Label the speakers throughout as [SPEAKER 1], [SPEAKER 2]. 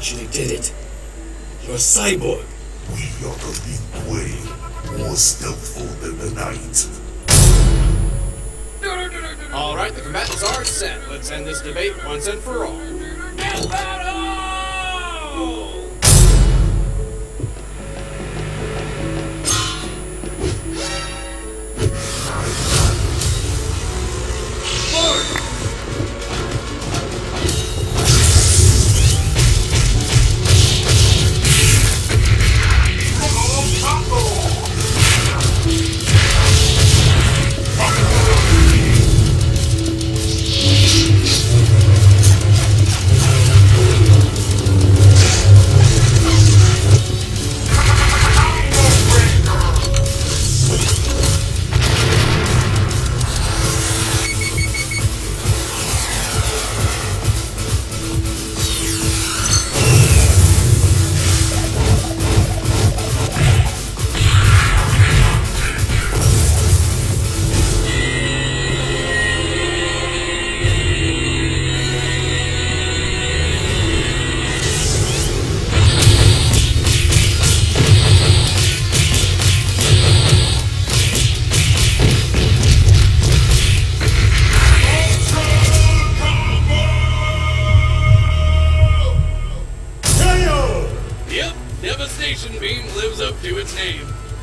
[SPEAKER 1] actually did it. You're a cyborg.
[SPEAKER 2] We are the big way, more stealthful than the night.
[SPEAKER 3] Alright, the combatants are set. Let's end this debate once and for all. Death battle!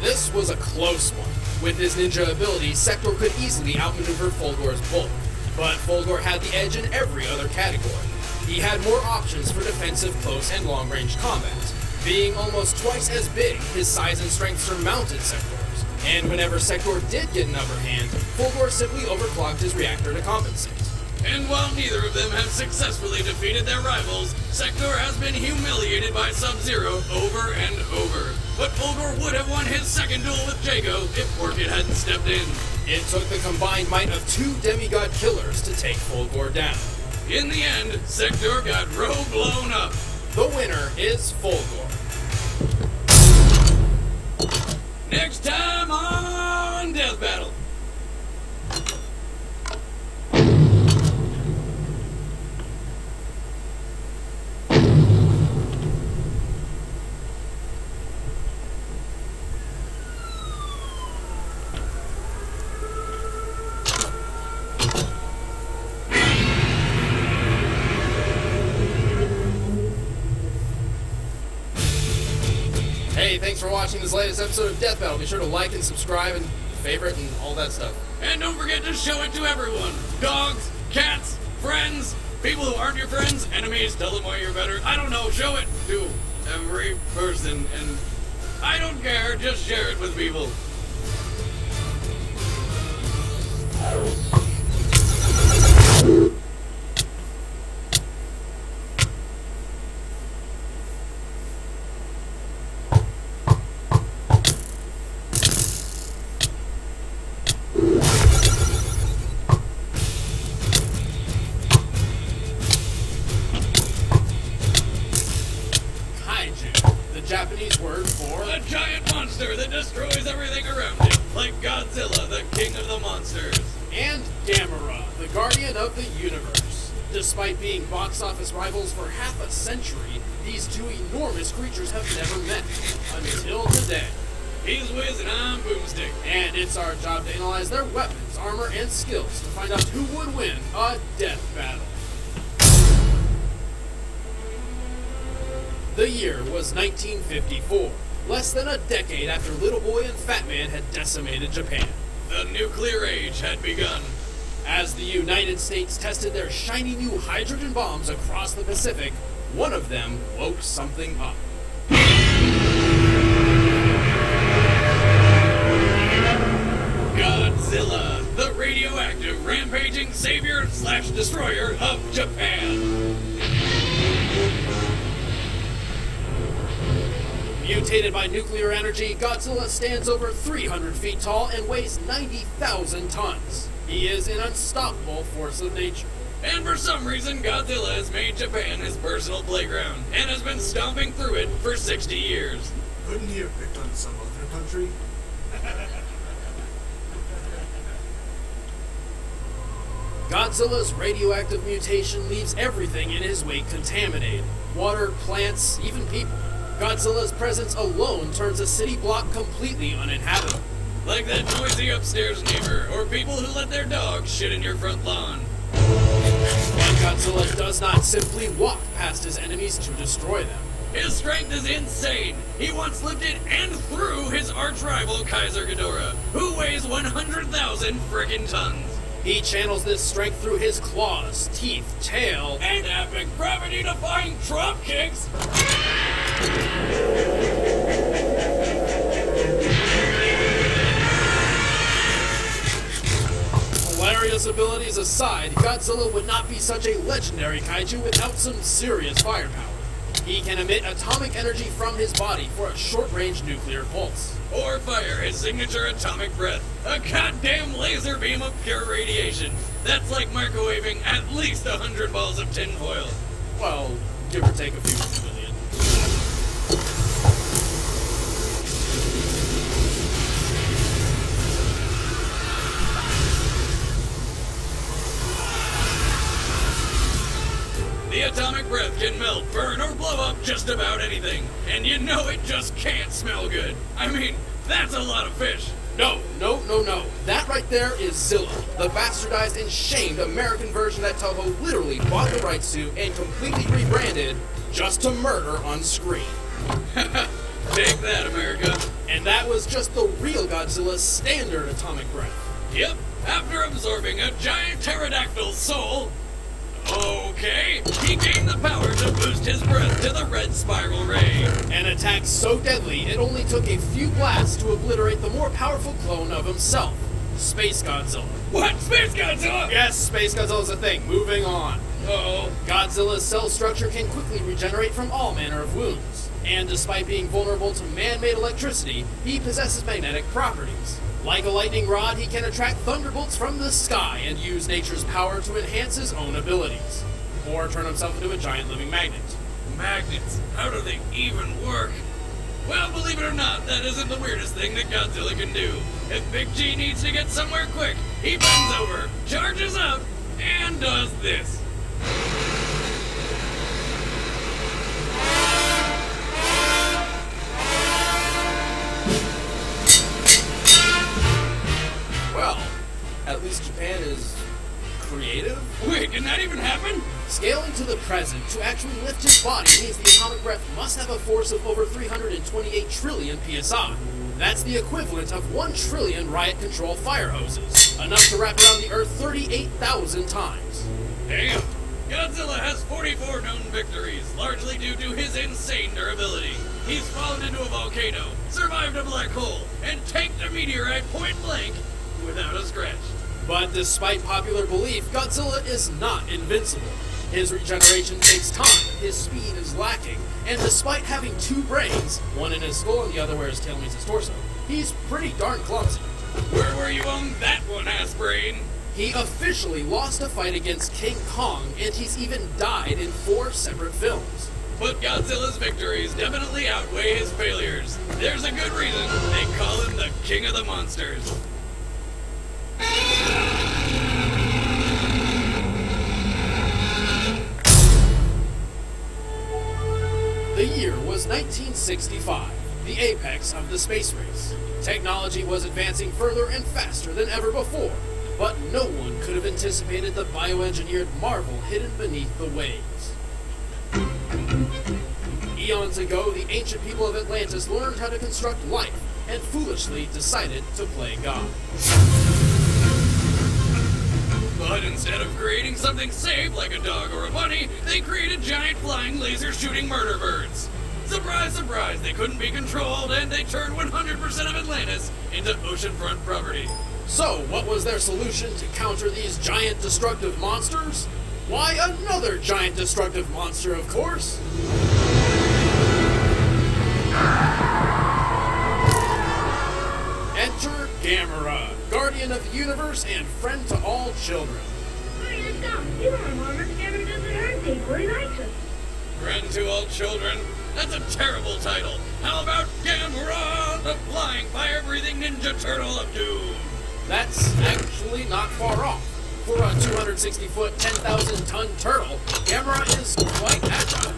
[SPEAKER 3] This was a close one. With his ninja ability, Sector could easily outmaneuver Fulgor's bulk, but Fulgor had the edge in every other category. He had more options for defensive close and long-range combat. Being almost twice as big, his size and strength surmounted Sector's, and whenever Sector did get an upper hand, Fulgor simply overclocked his reactor to compensate.
[SPEAKER 4] And while neither of them have successfully defeated their rivals, Sector has been humiliated by Sub-Zero over and over. But Fulgor would have won his second duel with Jago if Orchid hadn't stepped in.
[SPEAKER 3] It took the combined might of two demigod killers to take Fulgor down.
[SPEAKER 4] In the end, Sector got blown up.
[SPEAKER 3] The winner is Fulgor.
[SPEAKER 4] Next time on Death Battle.
[SPEAKER 3] Hey, thanks for watching this latest episode of Death Battle. Be sure to like and subscribe and favorite and all that stuff.
[SPEAKER 4] And don't forget to show it to everyone. Dogs, cats, friends, people who aren't your friends, enemies, tell them why you're better. I don't know, show it to every person. And I don't care, just share it with people.
[SPEAKER 3] Japanese word for
[SPEAKER 4] a giant monster that destroys everything around it, like Godzilla, the king of the monsters.
[SPEAKER 3] And Gamera, the guardian of the universe. Despite being box office rivals for half a century, these two enormous creatures have never met, until today.
[SPEAKER 4] He's Wiz and I'm Boomstick.
[SPEAKER 3] And it's our job to analyze their weapons, armor, and skills to find out who would win a death battle. The year was 1954, less than a decade after Little Boy and Fat Man had decimated Japan.
[SPEAKER 4] The nuclear age had begun.
[SPEAKER 3] As the United States tested their shiny new hydrogen bombs across the Pacific, one of them woke something up.
[SPEAKER 4] Godzilla, the radioactive, rampaging savior/destroyer of Japan.
[SPEAKER 3] Mutated by nuclear energy, Godzilla stands over 300 feet tall and weighs 90,000 tons. He is an unstoppable force of nature.
[SPEAKER 4] And for some reason, Godzilla has made Japan his personal playground, and has been stomping through it for 60 years.
[SPEAKER 5] Couldn't he have picked on some other country?
[SPEAKER 3] Godzilla's radioactive mutation leaves everything in his wake contaminated. Water, plants, even people. Godzilla's presence alone turns a city block completely uninhabitable.
[SPEAKER 4] Like that noisy upstairs neighbor, or people who let their dog shit in your front lawn.
[SPEAKER 3] But Godzilla does not simply walk past his enemies to destroy them.
[SPEAKER 4] His strength is insane. He once lifted and threw his arch-rival Kaiser Ghidorah, who weighs 100,000 frickin' tons.
[SPEAKER 3] He channels this strength through his claws, teeth, tail,
[SPEAKER 4] And epic gravity-defying drop kicks.
[SPEAKER 3] Hilarious abilities aside, Godzilla would not be such a legendary kaiju without some serious firepower. He can emit atomic energy from his body for a short-range nuclear pulse.
[SPEAKER 4] Or fire his signature atomic breath, a goddamn laser beam of pure radiation. That's like microwaving at least 100 balls of tinfoil.
[SPEAKER 3] Well, give or take a few million.
[SPEAKER 4] The atomic breath can melt, burn, or blow up just about anything. And you know it just can't smell good. I mean, that's a lot of fish.
[SPEAKER 3] No. That right there is Zilla, the bastardized and shamed American version that Toho literally bought the rights to and completely rebranded just to murder on screen.
[SPEAKER 4] Take that, America.
[SPEAKER 3] And that was just the real Godzilla's standard atomic breath.
[SPEAKER 4] Yep, after absorbing a giant pterodactyl's soul. Okay, he gained the power to boost his breath to the red spiral ray.
[SPEAKER 3] An attack so deadly it only took a few blasts to obliterate the more powerful clone of himself, Space Godzilla.
[SPEAKER 4] What? Space Godzilla?
[SPEAKER 3] Yes, Space Godzilla's a thing. Moving on.
[SPEAKER 4] Uh-oh.
[SPEAKER 3] Godzilla's cell structure can quickly regenerate from all manner of wounds. And despite being vulnerable to man-made electricity, he possesses magnetic properties. Like a lightning rod, he can attract thunderbolts from the sky and use nature's power to enhance his own abilities. Or turn himself into a giant living magnet.
[SPEAKER 4] Magnets. How do they even work? Well, believe it or not, that isn't the weirdest thing that Godzilla can do. If Big G needs to get somewhere quick, he bends over, charges up, and does this.
[SPEAKER 3] Well, at least Japan is creative.
[SPEAKER 4] Wait, can that even happen?
[SPEAKER 3] Scaling to the present, to actually lift his body means the atomic breath must have a force of over 328 trillion psi. That's the equivalent of 1 trillion riot control fire hoses, enough to wrap around the Earth 38,000 times.
[SPEAKER 4] Damn. Godzilla has 44 known victories, largely due to his insane durability. He's fallen into a volcano, survived a black hole, and tanked a meteorite point blank without a scratch.
[SPEAKER 3] But despite popular belief, Godzilla is not invincible. His regeneration takes time, his speed is lacking, and despite having 2 brains, one in his skull and the other where his tail meets his torso, he's pretty darn clumsy.
[SPEAKER 4] Where were you on that one, ass brain?
[SPEAKER 3] He officially lost a fight against King Kong, and he's even died in 4 separate films.
[SPEAKER 4] But Godzilla's victories definitely outweigh his failures. There's a good reason they call him the King of the Monsters.
[SPEAKER 3] The year was 1965, the apex of the space race. Technology was advancing further and faster than ever before, but no one could have anticipated the bioengineered marvel hidden beneath the waves. Eons ago, the ancient people of Atlantis learned how to construct life and foolishly decided to play God.
[SPEAKER 4] But instead of creating something safe like a dog or a bunny, they created giant flying laser-shooting murder birds. Surprise, surprise, they couldn't be controlled, and they turned 100% of Atlantis into oceanfront property.
[SPEAKER 3] So, what was their solution to counter these giant destructive monsters? Why, another giant destructive monster, of course! Enter Gamera, guardian of the universe and friend to all children.
[SPEAKER 6] You are Mama. Never does it hurt people. He likes us.
[SPEAKER 4] Friend to all children? That's a terrible title. How about Gamera, the flying, fire-breathing ninja turtle of doom?
[SPEAKER 3] That's actually not far off. For a 260-foot, 10,000-ton turtle, Gamera is quite agile.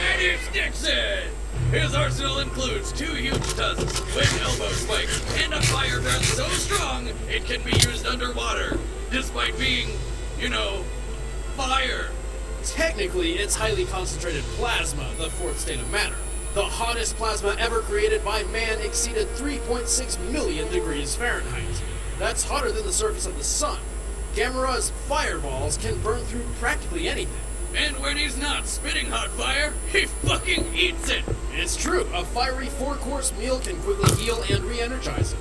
[SPEAKER 4] And it's Dixon! His arsenal includes 2 huge tusks, with elbow spikes, and a fire breath so strong it can be used underwater, despite being, fire.
[SPEAKER 3] Technically, it's highly concentrated plasma, the fourth state of matter. The hottest plasma ever created by man exceeded 3.6 million degrees Fahrenheit. That's hotter than the surface of the sun. Gamera's fireballs can burn through practically anything.
[SPEAKER 4] And when he's not spitting hot fire, he fucking eats it!
[SPEAKER 3] It's true, a fiery 4-course meal can quickly heal and re-energize him.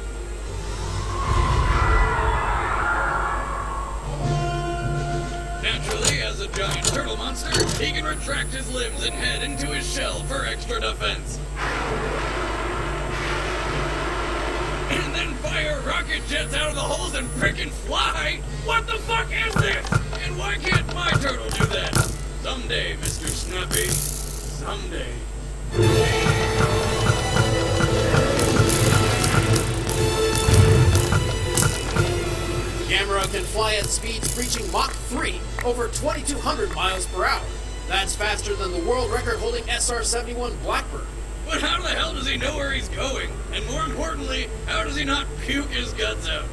[SPEAKER 4] Naturally, as a giant turtle monster, he can retract his limbs and head into his shell for extra defense. And then fire rocket jets out of the holes and frickin' fly? What the fuck is this? And why can't my turtle do that? Someday, Mr. Snappy. Someday.
[SPEAKER 3] Gamera can fly at speeds reaching Mach 3, over 2,200 miles per hour. That's faster than the world record-holding SR-71 Blackbird.
[SPEAKER 4] But how the hell does he know where he's going? And more importantly, how does he not puke his guts out?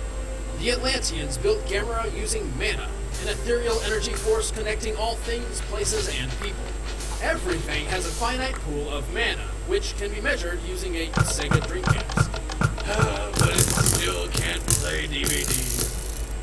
[SPEAKER 3] The Atlanteans built Gamera using mana, an ethereal energy force connecting all things, places, and people. Everything has a finite pool of mana, which can be measured using a Sega Dreamcast.
[SPEAKER 4] But it still can't play DVDs.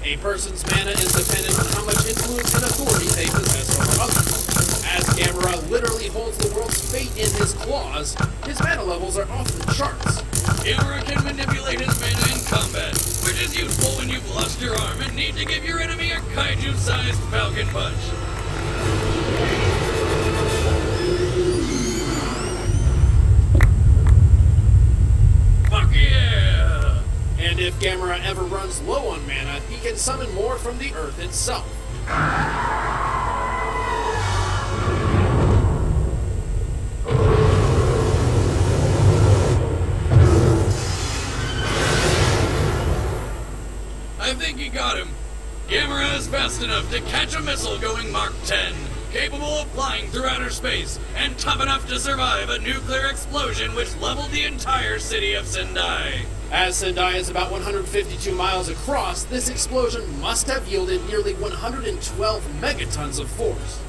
[SPEAKER 3] A person's mana is dependent on how much influence and authority they possess over others. As Gamera literally holds the world's fate in his claws, his mana levels are off the charts.
[SPEAKER 4] Gamera can manipulate his mana in combat, which is useful when you've lost your arm and need to give your enemy a kaiju-sized falcon punch. Fuck yeah!
[SPEAKER 3] And if Gamera ever runs low on mana, he can summon more from the earth itself.
[SPEAKER 4] I think he got him. Gamera is fast enough to catch a missile going Mach 10, capable of flying through outer space, and tough enough to survive a nuclear explosion which leveled the entire city of Sendai.
[SPEAKER 3] As Sendai is about 152 miles across, this explosion must have yielded nearly 112 megatons of force.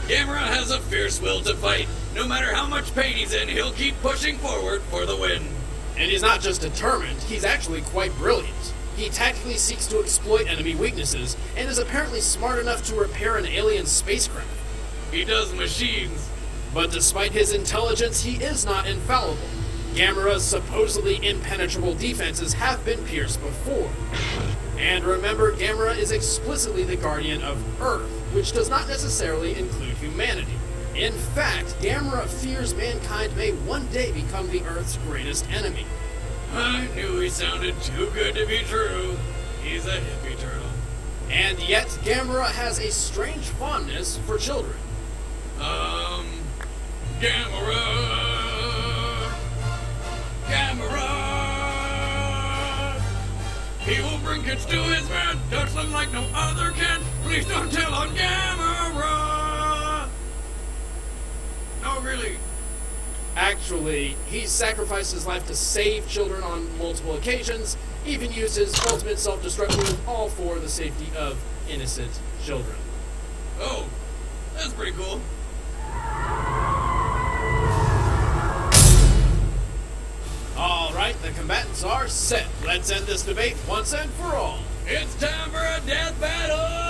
[SPEAKER 4] Gamera has a fierce will to fight. No matter how much pain he's in, he'll keep pushing forward for the win.
[SPEAKER 3] And he's not just determined, he's actually quite brilliant. He tactically seeks to exploit enemy weaknesses, and is apparently smart enough to repair an alien spacecraft.
[SPEAKER 4] He does machines.
[SPEAKER 3] But despite his intelligence, he is not infallible. Gamera's supposedly impenetrable defenses have been pierced before. And remember, Gamera is explicitly the guardian of Earth, which does not necessarily include humanity. In fact, Gamera fears mankind may one day become the Earth's greatest enemy.
[SPEAKER 4] I knew he sounded too good to be true. He's a hippie turtle.
[SPEAKER 3] And yet, Gamera has a strange fondness for children.
[SPEAKER 4] Gamera! He will bring kids to his bed, touch them like no other can. Please don't tell on Gamera! No, really.
[SPEAKER 3] Actually, he sacrificed his life to save children on multiple occasions, even used his ultimate self-destruction, all for the safety of innocent children.
[SPEAKER 4] Oh, that's pretty cool.
[SPEAKER 3] Alright, the combatants are set. Let's end this debate once and for all.
[SPEAKER 4] It's time for a death battle!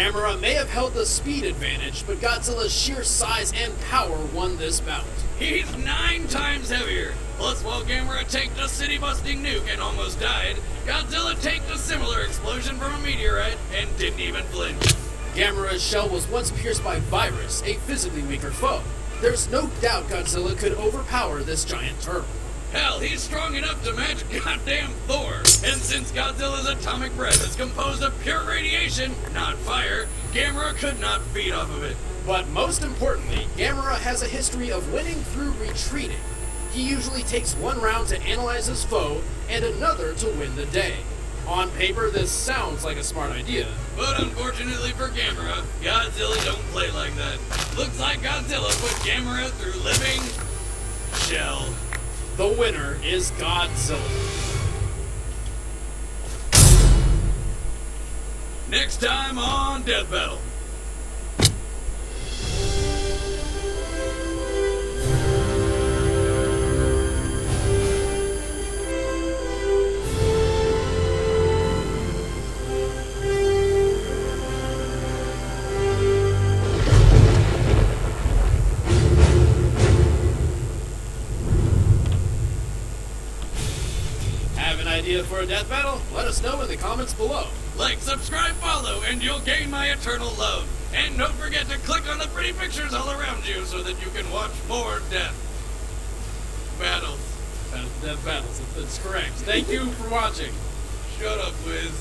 [SPEAKER 3] Gamera may have held the speed advantage, but Godzilla's sheer size and power won this bout.
[SPEAKER 4] He's 9 times heavier. Plus, while Gamera tanked a city-busting nuke and almost died, Godzilla tanked a similar explosion from a meteorite and didn't even flinch.
[SPEAKER 3] Gamera's shell was once pierced by Virus, a physically weaker foe. There's no doubt Godzilla could overpower this giant turtle.
[SPEAKER 4] Hell, he's strong enough to match goddamn Thor. And since Godzilla's atomic breath is composed of pure radiation, not fire, Gamera could not feed off of it.
[SPEAKER 3] But most importantly, Gamera has a history of winning through retreating. He usually takes one round to analyze his foe and another to win the day. On paper, this sounds like a smart idea.
[SPEAKER 4] But unfortunately for Gamera, Godzilla don't play like that. Looks like Godzilla put Gamera through living shell.
[SPEAKER 3] The winner is Godzilla.
[SPEAKER 4] Next time on Death Battle.
[SPEAKER 3] Have an idea for a death battle? Let us know in the comments below.
[SPEAKER 4] Like, subscribe, follow, and you'll gain my eternal love. And don't forget to click on the pretty pictures all around you so that you can watch more death battles.
[SPEAKER 3] Death battles, that's correct. Thank you for watching.
[SPEAKER 4] Shut up, Wiz.